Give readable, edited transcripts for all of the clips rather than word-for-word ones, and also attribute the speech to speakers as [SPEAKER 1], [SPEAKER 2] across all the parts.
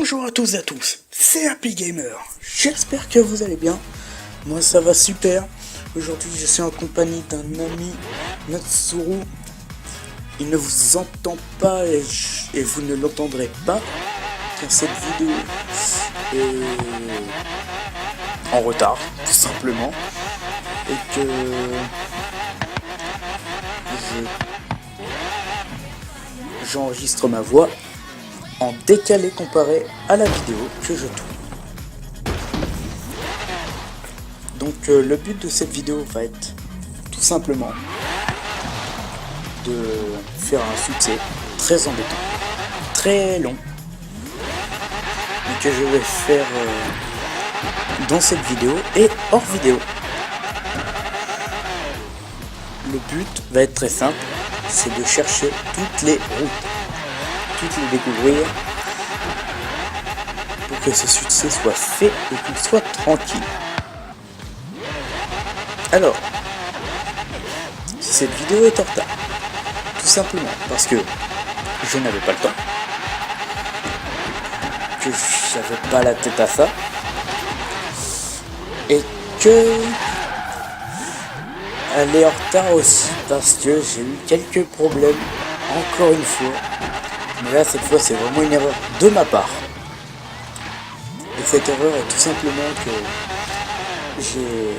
[SPEAKER 1] Bonjour à tous et à tous, c'est Happy Gamer. J'espère que vous allez bien. Moi ça va super. Aujourd'hui je suis en compagnie d'un ami, Natsuru. Il ne vous entend pas et vous ne l'entendrez pas, car cette vidéo est en retard, tout simplement. Et que j'enregistre ma voix en décalé comparé à la vidéo que je tourne. Donc le but de cette vidéo va être tout simplement de faire un succès très embêtant, très long, et que je vais faire dans cette vidéo et hors vidéo. Le but va être très simple, c'est de chercher toutes les routes, toutes les découvrir, pour que ce succès soit fait et qu'il soit tranquille. Alors, cette vidéo est en retard, tout simplement parce que je n'avais pas le temps, que j'avais pas la tête à ça, et que elle est en retard aussi parce que j'ai eu quelques problèmes, encore une fois. Mais là, cette fois, c'est vraiment une erreur de ma part. Et cette erreur est tout simplement que j'ai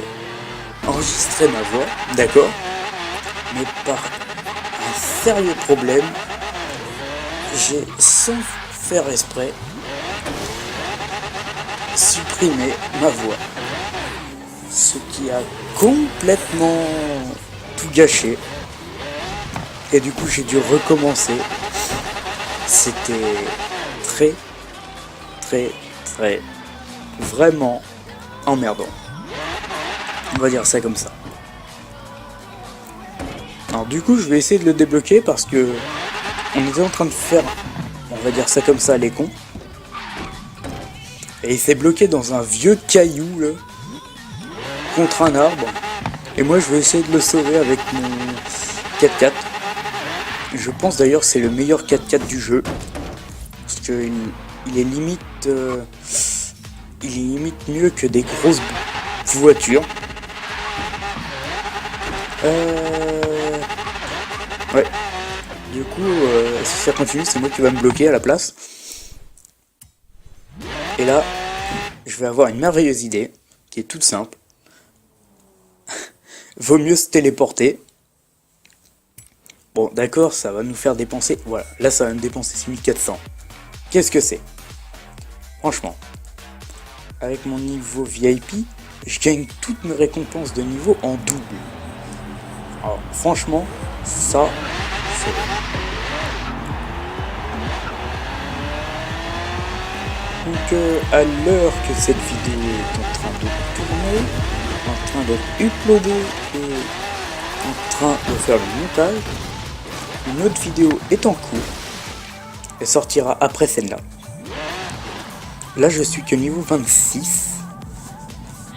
[SPEAKER 1] enregistré ma voix, d'accord, mais par un sérieux problème, j'ai, sans faire exprès, supprimé ma voix. Ce qui a complètement tout gâché. Et du coup, j'ai dû recommencer. C'était très vraiment emmerdant. On va dire ça comme ça. Alors du coup je vais essayer de le débloquer parce que on était en train de faire, on va dire ça comme ça, les cons. Et il s'est bloqué dans un vieux caillou là, contre un arbre. Et moi je vais essayer de le sauver avec mon 4x4. Je pense d'ailleurs que c'est le meilleur 4x4 du jeu. Parce que il est limite mieux que des grosses voitures. Ouais. Du coup, si ça continue, c'est moi qui va me bloquer à la place. Et là, je vais avoir une merveilleuse idée, qui est toute simple. Vaut mieux se téléporter. Bon, d'accord, ça va nous faire dépenser... Voilà, là ça va me dépenser 6400. Qu'est-ce que c'est? Franchement, avec mon niveau VIP, je gagne toutes mes récompenses de niveau en double. Alors, franchement, ça, c'est... Donc, à l'heure que cette vidéo est en train de tourner, en train d'être uploadée et en train de faire le montage, une autre vidéo est en cours. Elle sortira après celle-là. Là, je suis que niveau 26.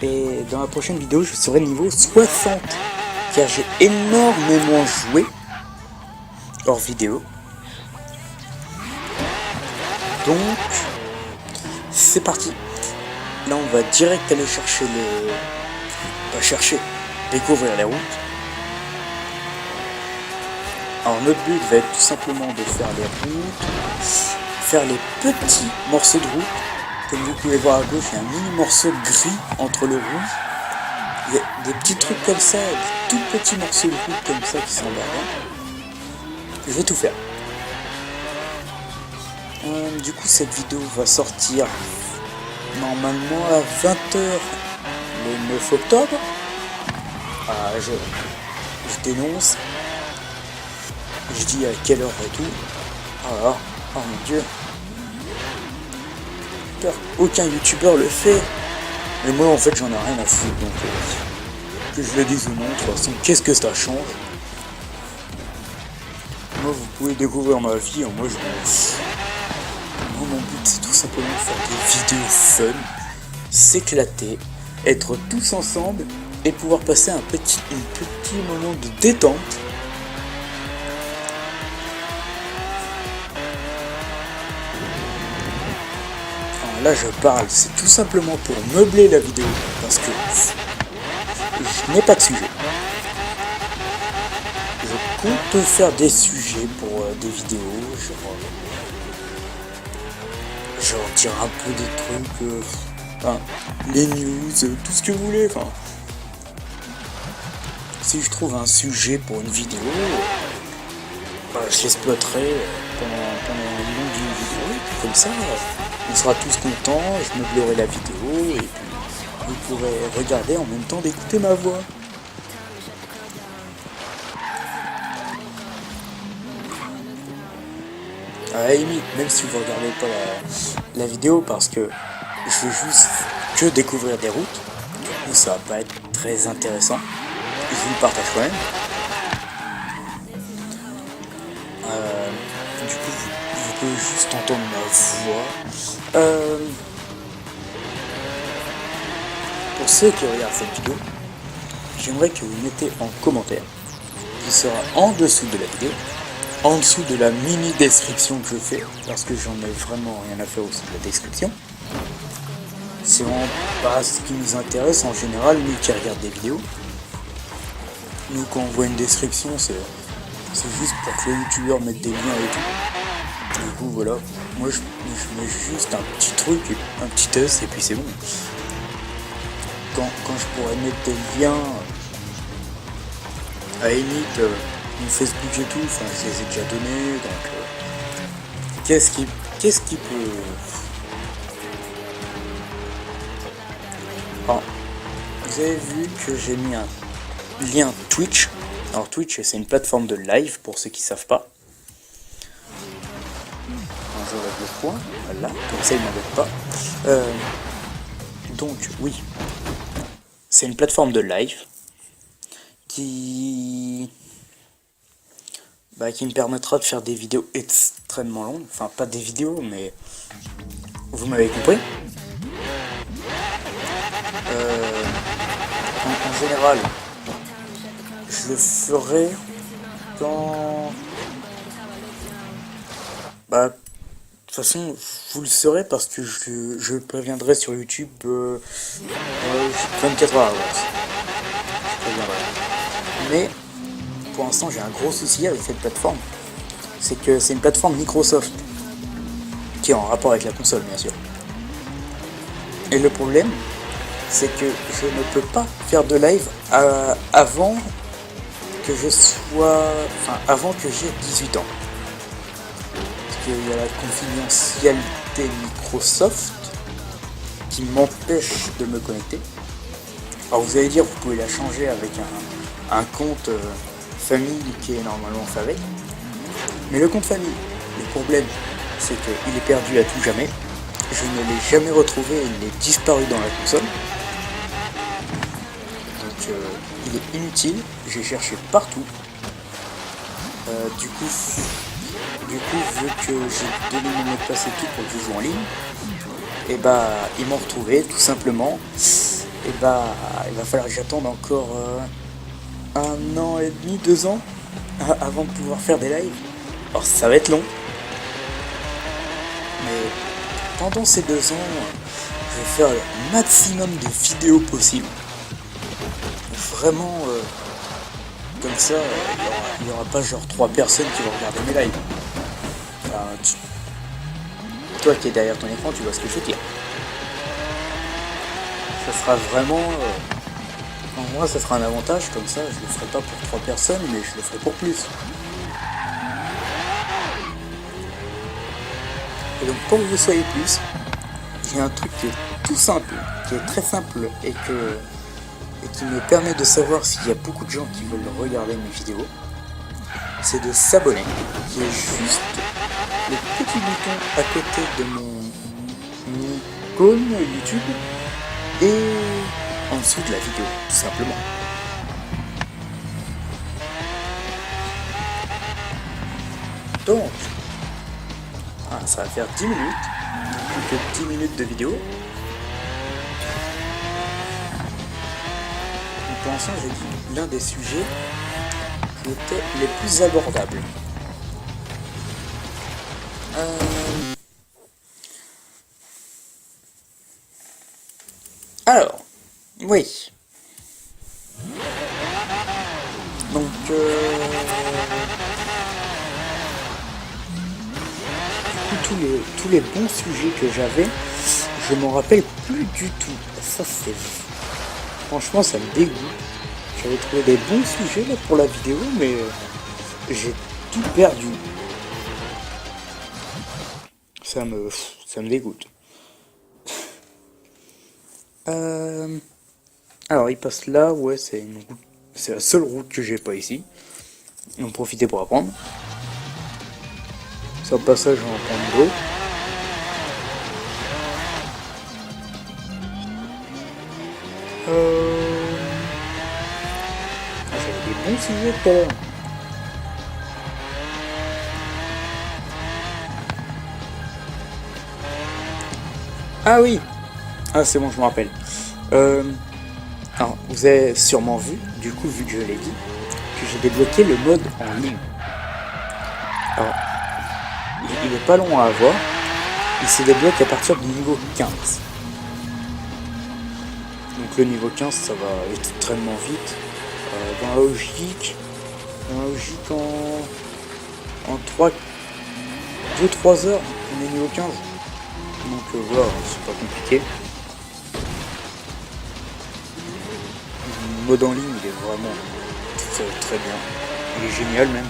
[SPEAKER 1] Et dans la prochaine vidéo, je serai niveau 60. Car j'ai énormément joué hors vidéo. Donc, c'est parti. Là, on va direct aller chercher découvrir les routes. Alors, notre but va être tout simplement de faire les routes, faire les petits morceaux de route. Comme vous pouvez voir à gauche, il y a un mini morceau gris entre le rouge. Il y a des petits trucs comme ça, des tout petits morceaux de route comme ça qui sont là. Je vais tout faire. Du coup, cette vidéo va sortir normalement à 20h le 9 octobre. Je dénonce. Je dis à quelle heure et tout. Alors, oh mon dieu. Aucun youtubeur le fait. Et moi en fait j'en ai rien à foutre, donc que je le dise ou non, de toute façon qu'est-ce que ça change? Moi vous pouvez découvrir ma vie, moi je m'en fous. Moi mon but c'est tout simplement de faire des vidéos fun, s'éclater, être tous ensemble et pouvoir passer un petit moment de détente. là je parle, c'est tout simplement pour meubler la vidéo, parce que je n'ai pas de sujet. Je compte faire des sujets pour des vidéos, genre dire un peu des trucs, enfin, les news, tout ce que vous voulez, enfin. Si je trouve un sujet pour une vidéo, bah, je l'exploiterai pendant le long d'une vidéo, et puis comme ça, on sera tous contents, je meublerai la vidéo, et puis vous pourrez regarder en même temps d'écouter ma voix. À la limite, même si vous regardez pas la vidéo, parce que je veux juste que découvrir des routes, du coup ça va pas être très intéressant, je vous le partage quand même. Du coup, vous pouvez juste entendre ma voix. Pour ceux qui regardent cette vidéo, j'aimerais que vous mettez en commentaire, qui sera en dessous de la vidéo, en dessous de la mini description que je fais, parce que j'en ai vraiment rien à faire aussi de la description. C'est vraiment pas ce qui nous intéresse en général, nous qui regardons des vidéos. Nous, quand on voit une description, c'est juste pour que les youtubeurs mettent des liens et tout. Du coup, voilà. Moi, je mets juste un petit truc, un petit S, et puis c'est bon. Quand je pourrais mettre des liens, à la limite, mon Facebook et tout, enfin, je les ai déjà donnés, donc... Qu'est-ce qui peut... Alors, vous avez vu que j'ai mis un lien Twitch. Alors Twitch, c'est une plateforme de live pour ceux qui savent pas. Je lève le point, voilà, comme ça il m'embête pas. Donc oui, c'est une plateforme de live qui me permettra de faire des vidéos extrêmement longues. Enfin pas des vidéos, mais vous m'avez compris. En général, je le ferai quand... de toute façon, vous le saurez parce que je le préviendrai sur YouTube 24 heures à l'avance. Je préviendrai. Mais, pour l'instant, j'ai un gros souci avec cette plateforme. C'est que c'est une plateforme Microsoft, qui est en rapport avec la console, bien sûr. Et le problème, c'est que je ne peux pas faire de live avant que avant que j'ai 18 ans. Parce qu'il y a la confidentialité Microsoft qui m'empêche de me connecter. Alors vous allez dire, vous pouvez la changer avec un compte famille qui est normalement fait avec. Mais le compte famille, le problème, c'est qu'il est perdu à tout jamais. Je ne l'ai jamais retrouvé, il est disparu dans la console. Donc il est inutile, j'ai cherché partout. Du coup, vu que j'ai donné mon mot de passe et tout pour que je joue en ligne, et ils m'ont retrouvé tout simplement. Et il va falloir que j'attende encore 1 an et demi, 2 ans avant de pouvoir faire des lives. Alors ça va être long. Mais pendant ces 2 ans, je vais faire le maximum de vidéos possibles. Vraiment, comme ça, il n'y aura pas genre 3 personnes qui vont regarder mes lives. Enfin, toi qui es derrière ton écran, tu vois ce que je veux dire. Ça sera vraiment... en moi, ça sera un avantage, comme ça, je le ferai pas pour 3 personnes, mais je le ferai pour plus. Et donc, pour que vous soyez plus, j'ai un truc qui est tout simple, qui est très simple, et qui me permet de savoir s'il y a beaucoup de gens qui veulent regarder mes vidéos. C'est de s'abonner, qui est juste le petit bouton à côté de mon icône YouTube, et en dessous de la vidéo, tout simplement. Donc, ça va faire 10 minutes, plus que 10 minutes de vidéo. Donc, pour l'instant, j'ai dit l'un des sujets qui étaient les plus abordables. Alors, oui. Donc, tous les bons sujets que j'avais, je m'en rappelle plus du tout. Ça, c'est... Franchement, ça me dégoûte. J'avais trouvé des bons sujets là pour la vidéo, mais j'ai tout perdu. Ça me dégoûte. Alors, il passe là, ouais, c'est une route. C'est la seule route que j'ai pas ici. En profiter pour apprendre. C'est un passage, on va prendre l'eau. J'avais des bons sujets tout à l'heure. Ah oui. Ah c'est bon, je me rappelle. Alors, vous avez sûrement vu, du coup, vu que je l'ai dit, que j'ai débloqué le mode en ligne. Alors, il est pas long à avoir. Il se débloque à partir du niveau 15. Donc le niveau 15, ça va extrêmement vite. Dans la logique en 2-3 heures, on est niveau 15. Donc voilà, c'est pas compliqué. Le mode en ligne, il est vraiment très bien. Il est génial même.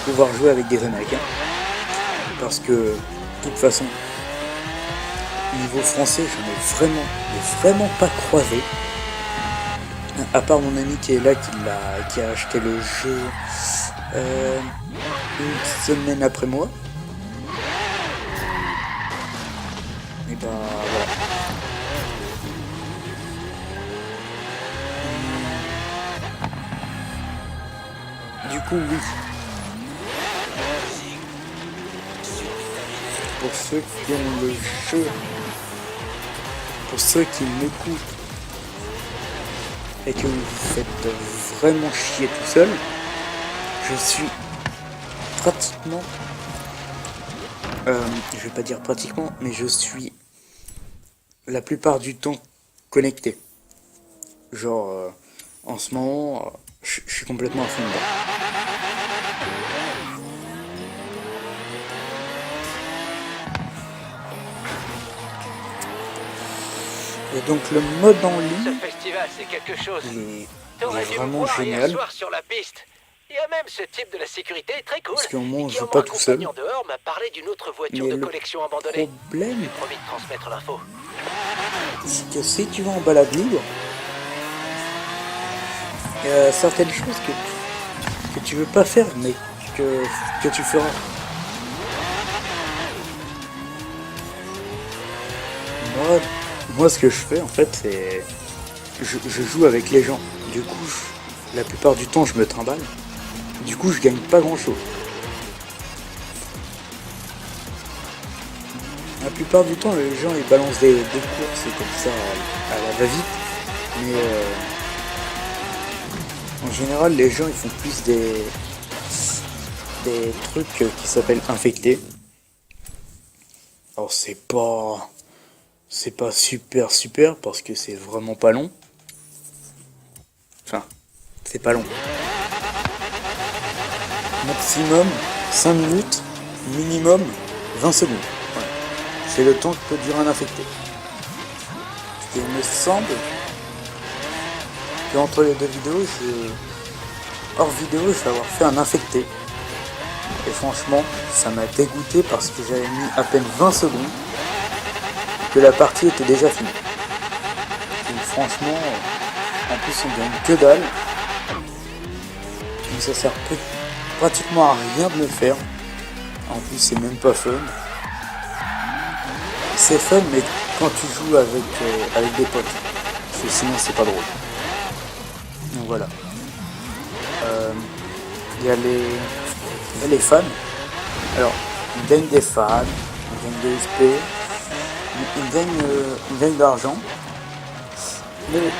[SPEAKER 1] Pouvoir jouer avec des Américains. Parce que, de toute façon, niveau français, j'en ai vraiment pas croisé. À part mon ami qui est là, qui a acheté le jeu une semaine après moi. Et bah voilà. Du coup, oui. Pour ceux qui ont le jeu, pour ceux qui m'écoutent et que vous vous faites vraiment chier tout seul, je suis pratiquement, je vais pas dire pratiquement, mais je suis la plupart du temps connecté. Genre, en ce moment, je suis complètement à fond dedans. Et donc le mode en ligne,
[SPEAKER 2] ce festival, c'est quelque chose.
[SPEAKER 1] il est
[SPEAKER 2] Vraiment
[SPEAKER 1] génial.
[SPEAKER 2] soir sur la piste. Il y a même ce type de la sécurité très cool.
[SPEAKER 1] Parce qu'au moins on
[SPEAKER 2] qui,
[SPEAKER 1] joue
[SPEAKER 2] en
[SPEAKER 1] pas
[SPEAKER 2] me
[SPEAKER 1] tout seul.
[SPEAKER 2] raccompagnant dehors, m'a parlé d'une autre voiture
[SPEAKER 1] Mais
[SPEAKER 2] de
[SPEAKER 1] le
[SPEAKER 2] collection abandonnée.
[SPEAKER 1] problème,
[SPEAKER 2] J'ai promis de transmettre l'info.
[SPEAKER 1] c'est que si tu vas en balade libre, il y a certaines choses que tu veux pas faire, mais que tu feras. Moi, ce que je fais en fait, c'est je joue avec les gens. Du coup, la plupart du temps, je me trimballe. Du coup, je gagne pas grand chose. La plupart du temps, les gens ils balancent des courses comme ça à la va-vite. Mais en général, les gens ils font plus des trucs qui s'appellent infectés. Alors c'est pas super parce que c'est vraiment pas long. Enfin, c'est pas long. Maximum 5 minutes, minimum 20 secondes. Voilà. C'est le temps que peut durer un infecté. Et il me semble qu'entre les deux vidéos, hors vidéo, je vais avoir fait un infecté. Et franchement, ça m'a dégoûté parce que j'avais mis à peine 20 secondes que la partie était déjà finie. Donc franchement, en plus on gagne que dalle. Donc ça sert pratiquement à rien de le faire. En plus c'est même pas fun. C'est fun mais quand tu joues avec des potes. Parce que sinon c'est pas drôle. Donc voilà. Il y a les fans. Alors, ils gagnent des fans, ils gagnent des XP, ils gagnent de l'argent. Mais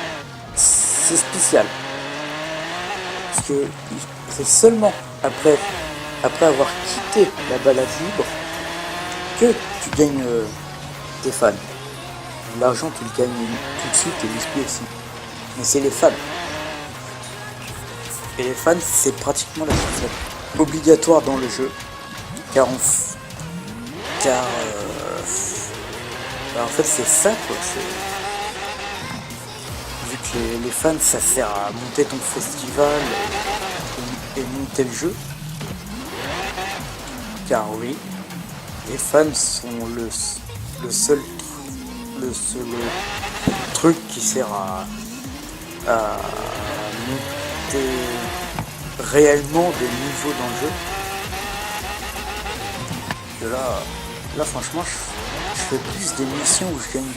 [SPEAKER 1] c'est spécial. Parce que c'est seulement après avoir quitté la balade libre que tu gagnes des fans. L'argent, tu le gagnes tout de suite et l'XP aussi. Mais c'est les fans. Et les fans, c'est pratiquement la chose obligatoire dans le jeu. Car en fait, c'est ça, quoi. Vu que les fans, ça sert à monter ton festival et monter le jeu. Car oui, les fans sont le seul truc qui sert à monter réellement des niveaux dans le jeu. Que là franchement, je fais plus des missions où je gagne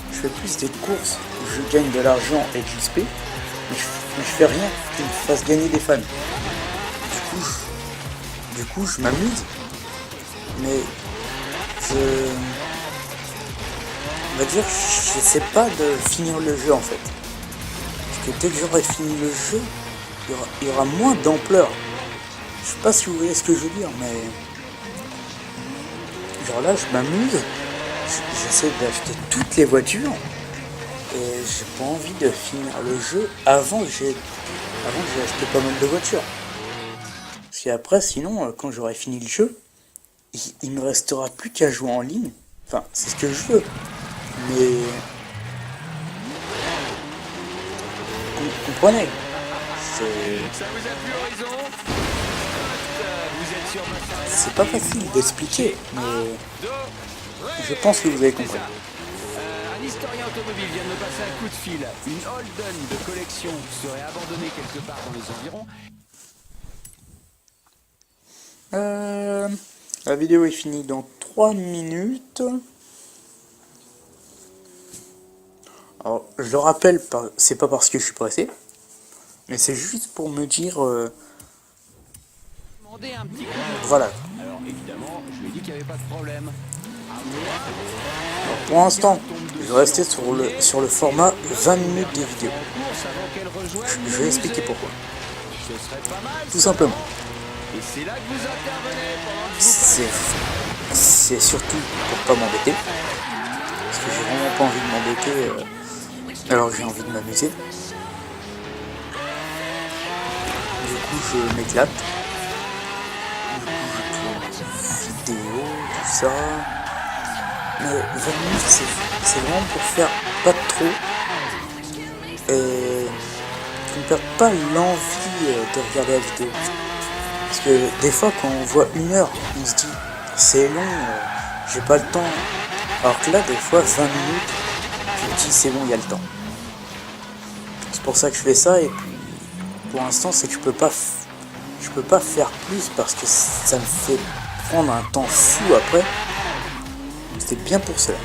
[SPEAKER 1] je fais plus des courses où je gagne de l'argent et de l'XP, mais je fais rien qui me fasse gagner des fans. Du coup, je m'amuse, mais on va dire, j'essaie pas de finir le jeu en fait. Parce que dès que j'aurai fini le jeu, il y aura moins d'ampleur. Je sais pas si vous voyez ce que je veux dire, mais genre là, je m'amuse, j'essaie d'acheter toutes les voitures et j'ai pas envie de finir le jeu avant que j'ai acheté pas mal de voitures. Parce qu'après, sinon, quand j'aurai fini le jeu, il me restera plus qu'à jouer en ligne. Enfin, c'est ce que je veux. Mais vous comprenez, c'est pas facile d'expliquer, mais je pense que vous avez compris.
[SPEAKER 3] Un historien automobile vient de me passer un coup de fil. Une Holden de collection serait abandonnée quelque part dans les environs.
[SPEAKER 1] La vidéo est finie dans 3 minutes. Alors, je le rappelle, c'est pas parce que je suis pressé, mais c'est juste pour me dire... voilà.
[SPEAKER 3] Alors évidemment, je lui ai dit qu'il n'y avait pas de problème.
[SPEAKER 1] Alors, pour l'instant, je vais rester sur le format 20 minutes de vidéo. Je vais expliquer pourquoi. Tout simplement.
[SPEAKER 3] Et c'est là que vous intervenez pendant
[SPEAKER 1] C'est surtout pour pas m'embêter. Parce que j'ai vraiment pas envie de m'embêter alors que j'ai envie de m'amuser. Du coup je m'éclate. Du coup je tourne vidéo, tout ça. Mais 20 minutes c'est vraiment pour faire pas de trop. Et qu'on ne perde pas l'envie de regarder la vidéo. Parce que des fois quand on voit 1 heure, on se dit c'est long, j'ai pas le temps. Alors que là des fois 20 minutes, je me dis c'est bon, il y a le temps. C'est pour ça que je fais ça, et puis pour l'instant c'est que je peux pas faire plus parce que ça me fait prendre un temps fou après. C'est bien pour cela.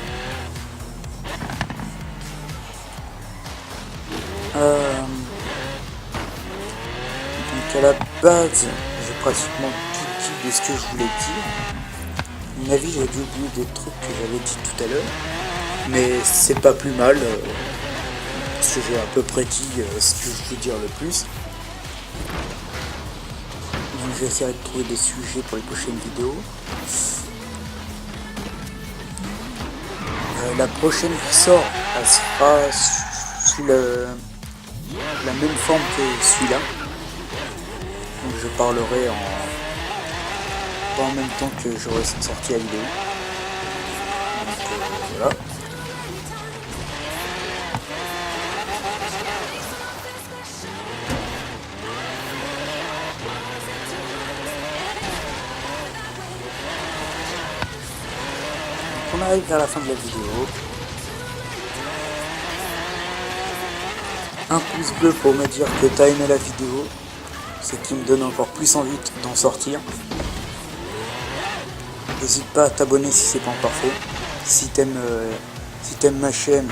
[SPEAKER 1] Donc à la base, j'ai pratiquement tout dit de ce que je voulais dire. À mon avis, j'ai dû oublier des trucs que j'avais dit tout à l'heure. Mais c'est pas plus mal. Parce que j'ai à peu près dit ce que je veux dire le plus. Donc je vais essayer de trouver des sujets pour les prochaines vidéos. La prochaine qui sort, elle sera sous la même forme que celui-là. Donc je parlerai pas en même temps que j'aurai sorti la vidéo. Donc voilà. On arrive vers la fin de la vidéo. Un pouce bleu pour me dire que t'as aimé la vidéo, ce qui me donne encore plus envie d'en sortir. N'hésite pas à t'abonner si c'est pas encore fait. Si t'aimes ma chaîne,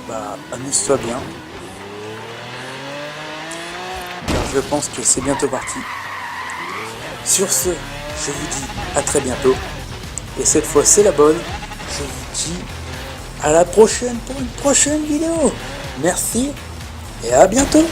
[SPEAKER 1] bah amuse-toi bien. Car je pense que c'est bientôt parti. Sur ce, je vous dis à très bientôt. Et cette fois c'est la bonne. Je vous dis à la prochaine pour une prochaine vidéo. Merci et à bientôt.